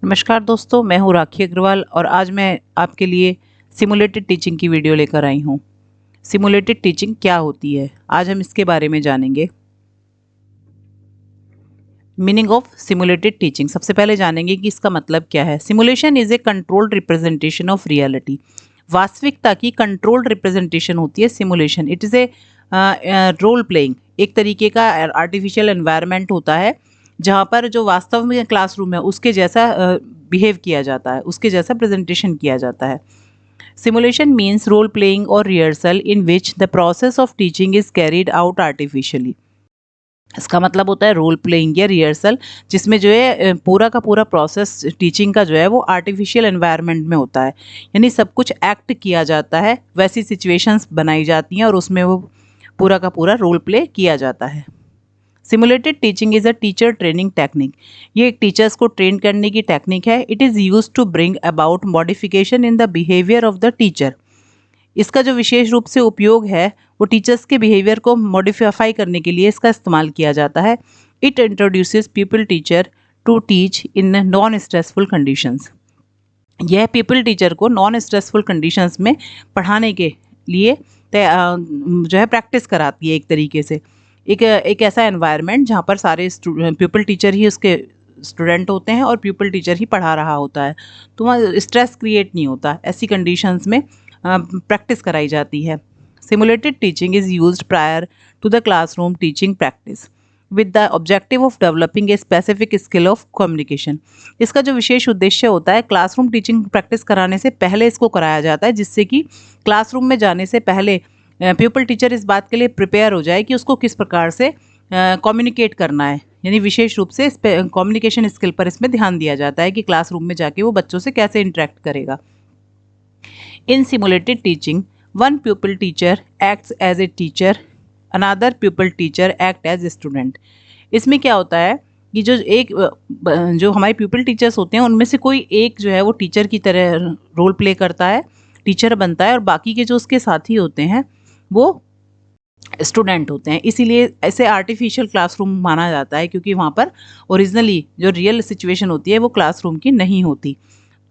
नमस्कार दोस्तों, मैं हूँ राखी अग्रवाल और आज मैं आपके लिए सिमुलेटेड टीचिंग की वीडियो लेकर आई हूँ। सिमुलेटेड टीचिंग क्या होती है, आज हम इसके बारे में जानेंगे। मीनिंग ऑफ सिमुलेटेड टीचिंग, सबसे पहले जानेंगे कि इसका मतलब क्या है। Simulation is a controlled representation of reality. वास्तविकता की कंट्रोल्ड रिप्रेजेंटेशन होती है simulation. It is a role playing, एक तरीके का आर्टिफिशियल एनवायरनमेंट होता है जहाँ पर जो वास्तव में क्लासरूम है उसके जैसा बिहेव किया जाता है, उसके जैसा प्रेजेंटेशन किया जाता है। सिमुलेशन मीन्स रोल प्लेइंग और rehearsal in which the process of teaching is carried out artificially. इसका मतलब होता है रोल प्लेइंग या रिहर्सल, जिसमें जो है पूरा का पूरा प्रोसेस टीचिंग का जो है वो आर्टिफिशियल एनवायरनमेंट में होता है, यानी सब कुछ एक्ट किया जाता है, वैसी सिचुएशंस बनाई जाती हैं और उसमें वो पूरा का पूरा रोल प्ले किया जाता है। Simulated teaching is a teacher training technique. ये एक टीचर्स को ट्रेन करने की टेक्निक है। It is use to bring about modification in the behaviour of the teacher. इसका जो विशेष रूप से उपयोग है वो टीचर्स के बिहेवियर को मॉडिफाई करने के लिए इसका इस्तेमाल किया जाता है। It introduces people teacher to teach in non stressful conditions. यह पीपल टीचर को नॉन स्ट्रेसफुल कंडीशंस में पढ़ाने के लिए जो है प्रैक्टिस कराती है। एक तरीके से एक ऐसा एनवायरनमेंट जहाँ पर सारे पीपल टीचर ही उसके स्टूडेंट होते हैं और पीपल टीचर ही पढ़ा रहा होता है, तो वहाँ स्ट्रेस क्रिएट नहीं होता। ऐसी कंडीशंस में प्रैक्टिस कराई जाती है। Simulated teaching is used prior to the classroom teaching practice with the objective of developing a specific skill of communication. इसका जो विशेष उद्देश्य होता है, क्लासरूम टीचिंग प्रैक्टिस कराने से पहले इसको कराया जाता है, जिससे कि क्लासरूम में जाने से पहले पीपल टीचर इस बात के लिए प्रिपेयर हो जाए कि उसको किस प्रकार से कम्युनिकेट करना है। यानी विशेष रूप से इस कम्युनिकेशन स्किल पर इसमें ध्यान दिया जाता है कि क्लासरूम में जाके वो बच्चों से कैसे इंटरेक्ट करेगा। In simulated teaching, one pupil teacher acts as a teacher, another pupil teacher act as a student. इसमें क्या होता है कि जो हमारे pupil टीचर्स होते हैं उनमें से कोई एक जो है वो टीचर की तरह रोल प्ले करता है, टीचर बनता है, और बाकी के जो उसके साथी होते हैं वो स्टूडेंट होते हैं। इसीलिए ऐसे आर्टिफिशियल क्लासरूम माना जाता है, क्योंकि वहाँ पर ओरिजिनली जो रियल सिचुएशन होती है वो क्लासरूम की नहीं होती।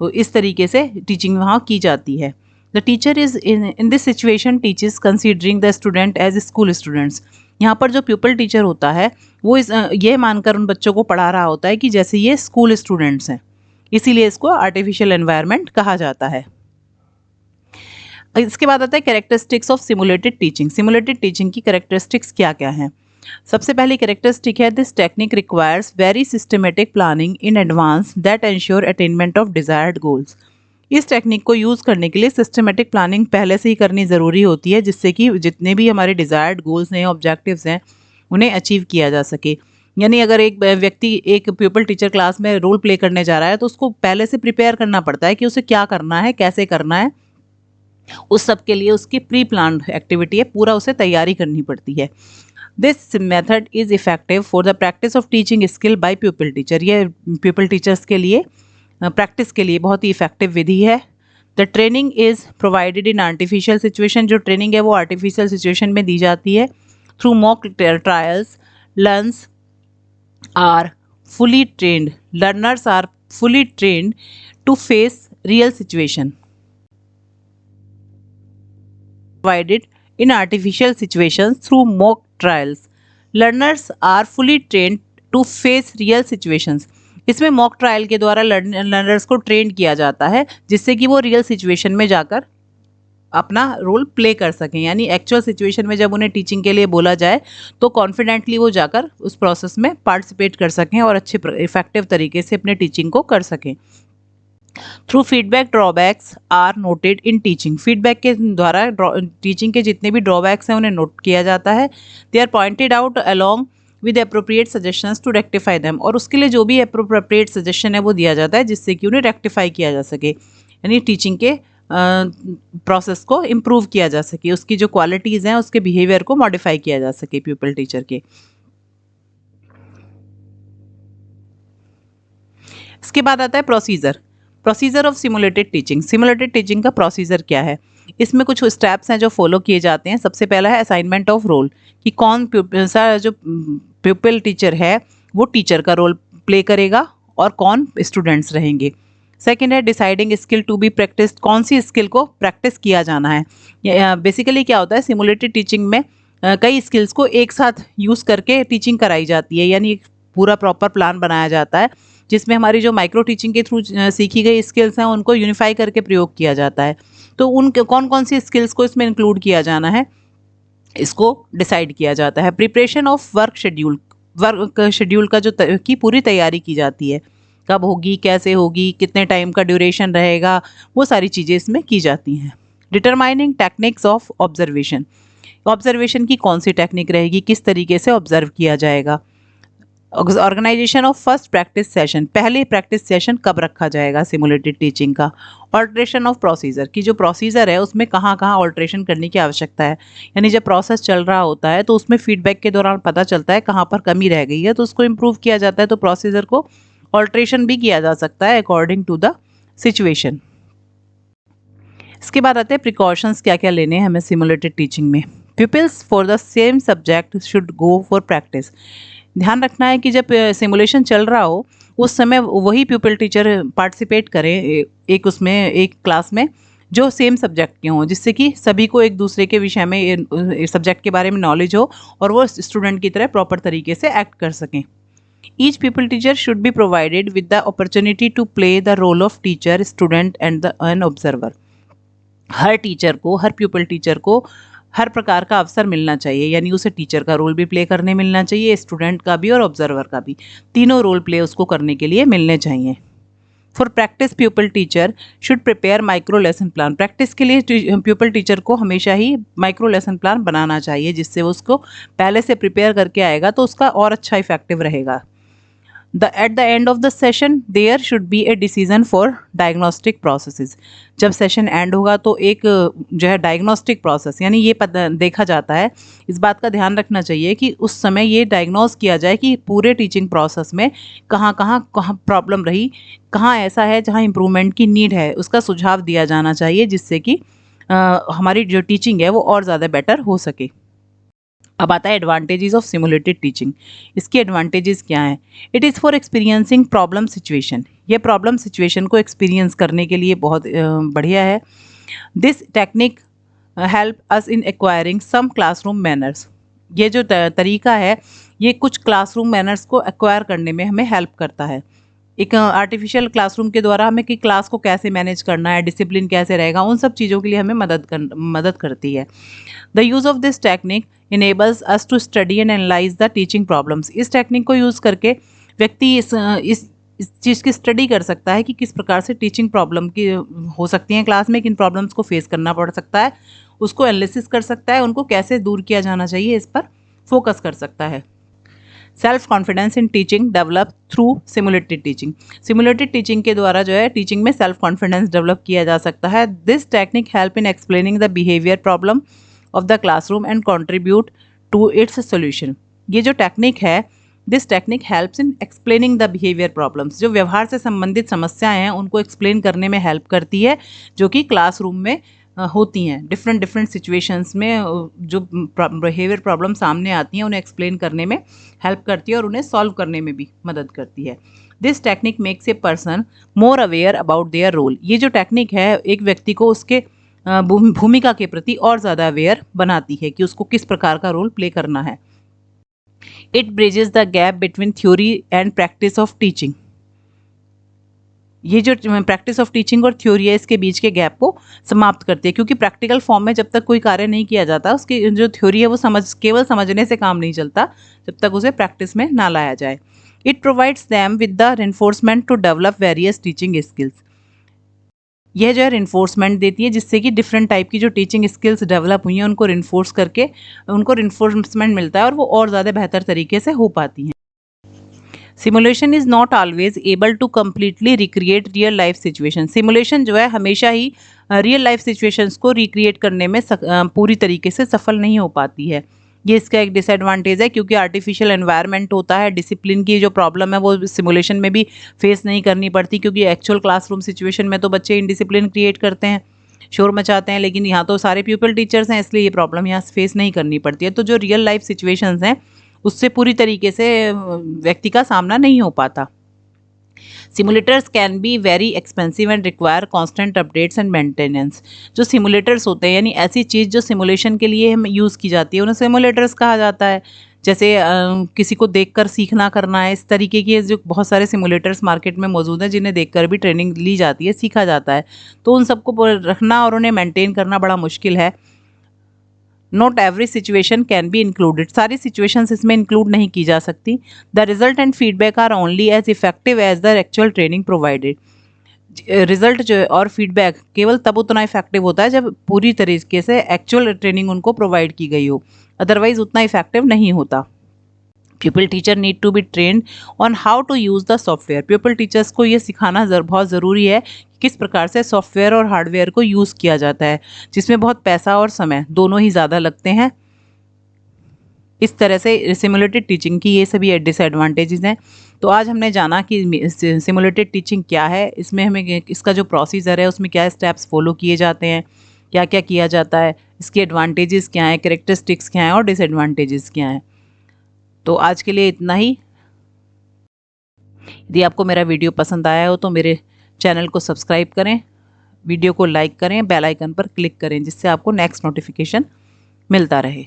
तो इस तरीके से टीचिंग वहाँ की जाती है। The teacher is in this situation teachers considering the student as school students. यहाँ पर जो प्यूपल टीचर होता है वो ये मानकर उन बच्चों को पढ़ा रहा होता है कि जैसे ये स्कूल स्टूडेंट्स हैं, इसीलिए इसको आर्टिफिशियल एनवायरनमेंट कहा जाता है। इसके बाद आता है characteristics of simulated teaching. Simulated teaching की कैरेक्टरिस्टिक्स क्या क्या हैं। सबसे पहली कैरेक्टरिस्टिक है, this technique requires very systematic planning in advance that ensure attainment of desired goals. इस टेक्निक को यूज़ करने के लिए सिस्टमेटिक प्लानिंग पहले से ही करनी ज़रूरी होती है, जिससे कि जितने भी हमारे डिजायर्ड गोल्स हैं, ऑब्जेक्टिव्स हैं, उन्हें अचीव किया जा सके। यानी अगर एक व्यक्ति एक प्यूपल टीचर क्लास में रोल प्ले करने जा रहा है तो उसको पहले से प्रिपेयर करना पड़ता है कि उसे क्या करना है, कैसे करना है। उस सब के लिए उसकी प्री प्लान्ड एक्टिविटी है, पूरा उसे तैयारी करनी पड़ती है। This method is effective for the practice of teaching skill by pupil teacher. ये प्यूपल टीचर्स के लिए प्रैक्टिस के लिए बहुत ही इफेक्टिव विधि है। The training is provided in artificial situation. जो ट्रेनिंग है वो आर्टिफिशियल सिचुएशन में दी जाती है। Through mock trials learners are fully trained to face real situation provided in artificial situations through mock trials. Learners are fully trained to face real situations. इसमें mock trial के द्वारा learners को train किया जाता है, जिससे कि वो रियल सिचुएशन में जाकर अपना रोल प्ले कर सकें। यानी एक्चुअल सिचुएशन में जब उन्हें टीचिंग के लिए बोला जाए तो कॉन्फिडेंटली वो जाकर उस प्रोसेस में पार्टिसिपेट कर सकें और अच्छे इफेक्टिव तरीके से अपने टीचिंग को कर सकें। Through feedback drawbacks are noted in teaching. Feedback के द्वारा टीचिंग के जितने भी ड्रॉबैक्स हैं उन्हें नोट किया जाता है। They are pointed out along with appropriate suggestions to rectify them. और उसके लिए जो भी अप्रोप्रिएट सजेशन है वो दिया जाता है, जिससे कि उन्हें रेक्टिफाई किया जा सके, यानी टीचिंग के प्रोसेस को इम्प्रूव किया जा सके, उसकी जो क्वालिटीज़ हैं उसके बिहेवियर को मॉडिफाई किया जा सके प्यूपल टीचर के। इसके बाद आता है procedure of simulated teaching. Simulated teaching का प्रोसीजर क्या है। इसमें कुछ स्टेप्स हैं जो फॉलो किए जाते हैं। सबसे पहला है असाइनमेंट ऑफ रोल, कि कौन सा जो प्यूपल टीचर है वो टीचर का रोल प्ले करेगा और कौन स्टूडेंट्स रहेंगे। सेकेंड है deciding skill to be practised, कौन सी स्किल को प्रैक्टिस किया जाना है। बेसिकली क्या होता है सिमुलेटेड टीचिंग में कई स्किल्स को एक साथ यूज़ करके टीचिंग कराई जाती है, यानी पूरा प्रॉपर प्लान बनाया जाता है जिसमें हमारी जो माइक्रो टीचिंग के थ्रू सीखी गई स्किल्स हैं उनको यूनिफाई करके प्रयोग किया जाता है। तो उन कौन कौन सी स्किल्स को इसमें इंक्लूड किया जाना है इसको डिसाइड किया जाता है। प्रिपरेशन ऑफ वर्क शेड्यूल का की पूरी तैयारी की जाती है, कब होगी, कैसे होगी, कितने टाइम का ड्यूरेशन रहेगा, वो सारी चीज़ें इसमें की जाती हैं। डिटरमाइनिंग टेक्निक्स ऑफ ऑब्जर्वेशन की कौन सी टेक्निक रहेगी, किस तरीके से ऑब्जर्व किया जाएगा। Organisation of first practice session, पहले प्रैक्टिस सेशन कब रखा जाएगा सिमुलेटेड टीचिंग का। ऑल्ट्रेशन ऑफ प्रोसीजर, की जो प्रोसीजर है उसमें कहाँ कहाँ ऑल्ट्रेशन करने की आवश्यकता है, यानी जब प्रोसेस चल रहा होता है तो उसमें फीडबैक के दौरान पता चलता है कहाँ पर कमी रह गई है तो उसको इम्प्रूव किया जाता है, तो प्रोसीजर को ऑल्ट्रेशन भी किया जा सकता है अकॉर्डिंग टू द सिचुएशन। इसके बाद आते हैं प्रिकॉशंस क्या क्या लेने हैं हमें सिमुलेटेड टीचिंग में। Pupils for the same subject should go for practice, ध्यान रखना है कि जब सिमुलेशन चल रहा हो उस समय वही प्यूपिल टीचर पार्टिसिपेट करें एक उसमें एक क्लास में जो सेम सब्जेक्ट के हों, जिससे कि सभी को एक दूसरे के विषय में सब्जेक्ट के बारे में नॉलेज हो और वो स्टूडेंट की तरह प्रॉपर तरीके से एक्ट कर सकें। Each people teacher should be provided with the opportunity to play the role of teacher, student and an observer. हर टीचर को, हर प्यूपिल टीचर को हर प्रकार का अवसर मिलना चाहिए, यानी उसे टीचर का रोल भी प्ले करने मिलना चाहिए, स्टूडेंट का भी और ऑब्जर्वर का भी, तीनों रोल प्ले उसको करने के लिए मिलने चाहिए। For practice प्यूपिल teacher should prepare micro lesson plan, practice के लिए प्यूपिल टीचर को हमेशा ही माइक्रो लेसन प्लान बनाना चाहिए, जिससे वो उसको पहले से प्रिपेयर करके आएगा तो उसका और अच्छा इफेक्टिव रहेगा। At the end of the session there should be a decision for diagnostic processes, जब सेशन एंड होगा तो एक जो है डायग्नोस्टिक प्रोसेस, यानी ये देखा जाता है, इस बात का ध्यान रखना चाहिए कि उस समय ये डायग्नोस किया जाए कि पूरे टीचिंग प्रोसेस में कहाँ प्रॉब्लम रही, कहाँ ऐसा है जहाँ इम्प्रूवमेंट की नीड है, उसका सुझाव दिया जाना चाहिए, जिससे कि हमारी जो टीचिंग है वो और ज़्यादा बेटर हो सके। अब आता है एडवांटेजेस ऑफ सिमुलेटेड टीचिंग। इसकी एडवांटेजेस क्या हैं। It is for experiencing problem situation, ये प्रॉब्लम सिचुएशन को एक्सपीरियंस करने के लिए बहुत बढ़िया है। This technique help us in acquiring some classroom manners, ये जो तरीका है ये कुछ क्लासरूम मैनर्स को एक्वायर करने में हमें हेल्प करता है। एक आर्टिफिशियल क्लासरूम के द्वारा हमें कि क्लास को कैसे मैनेज करना है, डिसिप्लिन कैसे रहेगा, उन सब चीज़ों के लिए हमें मदद करती है। The use of this technique enables us to study and analyse the teaching problems, इस टेक्निक को यूज़ करके व्यक्ति इस चीज़ की स्टडी कर सकता है कि किस प्रकार से टीचिंग प्रॉब्लम की हो सकती हैं क्लास में, किन प्रॉब्लम्स को फेस करना पड़ सकता है, उसको एनालिसिस कर सकता है, उनको कैसे दूर किया जाना चाहिए, इस पर फोकस कर सकता है। Self confidence in teaching develop through simulated teaching, simulated teaching के द्वारा जो है टीचिंग में सेल्फ कॉन्फिडेंस डेवलप किया जा सकता है। This technique help in explaining the behaviour problem of the classroom and contribute to its solution, ये जो टेक्निक है this technique helps in explaining the behaviour problems, जो व्यवहार से संबंधित समस्याएं हैं उनको एक्सप्लेन करने में हेल्प करती है, जो कि क्लासरूम में होती हैं। डिफरेंट सिचुएशंस में जो बिहेवियर प्रॉब्लम सामने आती हैं उन्हें एक्सप्लेन करने में हेल्प करती है और उन्हें सॉल्व करने में भी मदद करती है। This technique makes a person more aware about their role, ये जो टेक्निक है एक व्यक्ति को उसके भूमिका के प्रति और ज़्यादा अवेयर बनाती है कि उसको किस प्रकार का रोल प्ले करना है। It bridges the gap between theory and practice of teaching, ये जो प्रैक्टिस ऑफ टीचिंग और थ्योरी है इसके बीच के गैप को समाप्त करती है, क्योंकि प्रैक्टिकल फॉर्म में जब तक कोई कार्य नहीं किया जाता उसकी जो थ्योरी है वो केवल समझने से काम नहीं चलता जब तक उसे प्रैक्टिस में ना लाया जाए। It provides them with the reinforcement to develop various teaching skills, यह जो है रेनफोर्समेंट देती है जिससे कि डिफरेंट टाइप की जो टीचिंग स्किल्स डेवलप हुई हैं उनको रेनफोर्स करके उनको रेनफोर्समेंट मिलता है और वो और ज़्यादा बेहतर तरीके से हो पाती हैं। Simulation is not always able to completely recreate real life situation, simulation जो है हमेशा ही रियल लाइफ सिचुएशंस को रिक्रिएट करने में पूरी तरीके से सफल नहीं हो पाती है। ये इसका एक डिसएडवांटेज है, क्योंकि आर्टिफिशियल एनवायरनमेंट होता है, डिसिप्लिन की जो प्रॉब्लम है वो सिमुलेशन में भी फेस नहीं करनी पड़ती, क्योंकि एक्चुअल क्लासरूम सिचुएशन में तो बच्चे इनडिसिप्लिन क्रिएट करते हैं, शोर मचाते हैं, लेकिन यहाँ तो सारे प्यूपिल टीचर्स हैं इसलिए ये प्रॉब्लम यहाँ फेस नहीं करनी पड़ती है। तो जो रियल लाइफ सिचुएशंस हैं उससे पूरी तरीके से व्यक्ति का सामना नहीं हो पाता। Simulators can be very expensive and require constant updates and maintenance. जो सिमुलेटर्स होते हैं यानी ऐसी चीज़ जो सिमुलेशन के लिए हम यूज़ की जाती है उन्हें सिमुलेटर्स कहा जाता है। जैसे किसी को देखकर सीखना करना है, इस तरीके की जो बहुत सारे सिमुलेटर्स मार्केट में मौजूद हैं जिन्हें देखकर भी ट्रेनिंग ली जाती है, सीखा जाता है। तो उन सबको रखना और उन्हें मेंटेन करना बड़ा मुश्किल है। Not every situation can be included, सारी सिचुएशंस इसमें इंक्लूड नहीं की जा सकती। The result and feedback are only as effective as the actual training provided. Result जो है और फीडबैक केवल तब उतना इफेक्टिव होता है जब पूरी तरीके से एक्चुअल ट्रेनिंग उनको प्रोवाइड की गई हो, अदरवाइज उतना इफेक्टिव नहीं होता। People teacher need to be trained on how to use the software. People teachers को ये सिखाना बहुत ज़रूरी है कि किस प्रकार से सॉफ्टवेयर और हार्डवेयर को यूज़ किया जाता है, जिसमें बहुत पैसा और समय दोनों ही ज़्यादा लगते हैं। इस तरह से सिमुलेटेड टीचिंग की ये सभी डिसएडवांटेजेस हैं। तो आज हमने जाना कि सिमुलेटेड टीचिंग क्या है, इसमें हमें इसका जो प्रोसीजर है उसमें क्या स्टेप्स फॉलो किए जाते हैं, क्या क्या किया जाता है, इसके एडवांटेजेस क्या हैं, कैरेक्टरिस्टिक्स क्या हैं और डिसएडवांटेजेस क्या हैं। तो आज के लिए इतना ही। यदि आपको मेरा वीडियो पसंद आया हो तो मेरे चैनल को सब्सक्राइब करें, वीडियो को लाइक करें, बेल आइकन पर क्लिक करें जिससे आपको नेक्स्ट नोटिफिकेशन मिलता रहे।